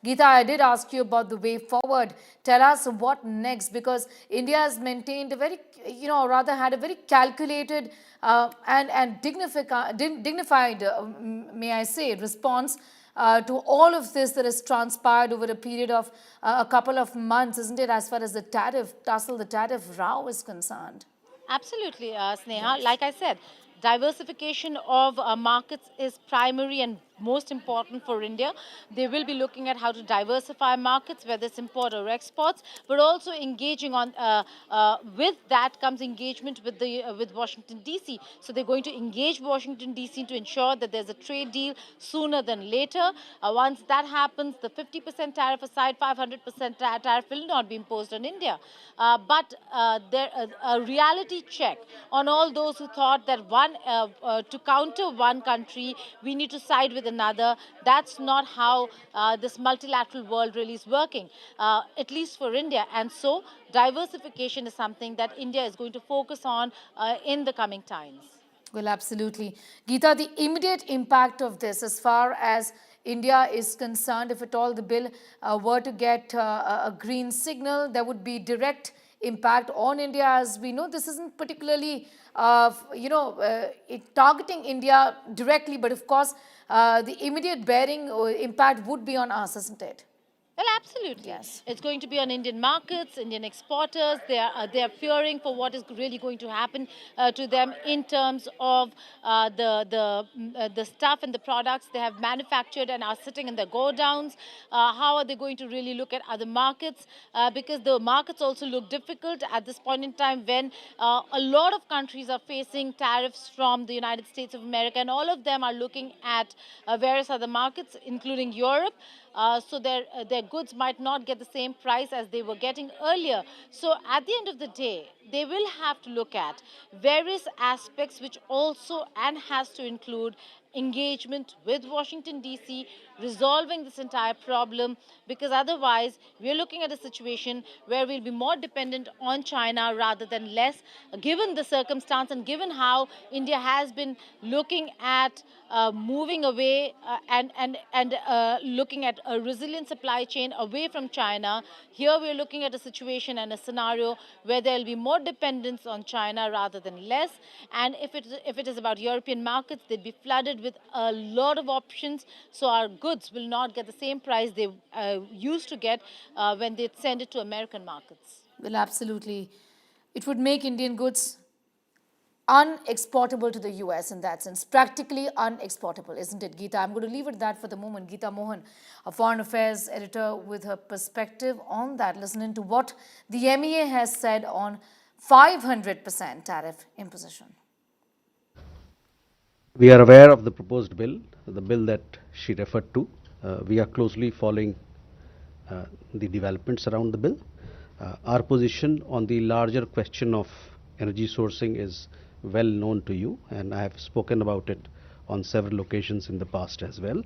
Geeta, I did ask you about the way forward. Tell us what next, because India has maintained a very, rather had a very calculated and dignified, may I say, response to all of this that has transpired over a period of a couple of months, isn't it, as far as the tariff tussle, the tariff row is concerned? Absolutely, Sneha. Yes. Like I said, diversification of markets is primary and most important for India. They will be looking at how to diversify markets, whether it's import or exports, but also engaging on. With that comes engagement with Washington D.C. So they're going to engage Washington D.C. to ensure that there's a trade deal sooner than later. Once that happens, the 50% tariff aside, 500% tariff will not be imposed on India. But there a reality check on all those who thought that to counter one country we need to side with another. That's not how this multilateral world really is working, at least for India. And so diversification is something that India is going to focus on in the coming times. Well, absolutely. Geeta, the immediate impact of this, as far as India is concerned, if at all the bill were to get a green signal, there would be direct impact on India. As we know, this isn't particularly, targeting India directly, but of course, the immediate bearing or impact would be on us, isn't it? Well, absolutely. Yes. It's going to be on Indian markets, Indian exporters. They are fearing for what is really going to happen to them in terms of the stuff and the products they have manufactured and are sitting in their go downs. How are they going to really look at other markets? Because the markets also look difficult at this point in time when a lot of countries are facing tariffs from the United States of America, and all of them are looking at various other markets, including Europe. So their goods might not get the same price as they were getting earlier. So at the end of the day, they will have to look at various aspects, which also and has to include engagement with Washington D.C., resolving this entire problem, because otherwise we're looking at a situation where we'll be more dependent on China rather than less, given the circumstance and given how India has been looking at moving away and looking at a resilient supply chain away from China. Here we're looking at a situation and a scenario where there will be more dependence on China rather than less. And if it is about European markets, they'd be flooded with a lot of options. So our goods will not get the same price they used to get when they send it to American markets. Well, absolutely. It would make Indian goods unexportable to the US in that sense, practically unexportable, isn't it, Geeta? I'm going to leave it at that for the moment. Geeta Mohan, a foreign affairs editor, with her perspective on that, listening to what the MEA has said on 500% tariff imposition. We are aware of the proposed bill, the bill that she referred to. We are closely following the developments around the bill. Our position on the larger question of energy sourcing is well known to you, and I have spoken about it on several occasions in the past as well.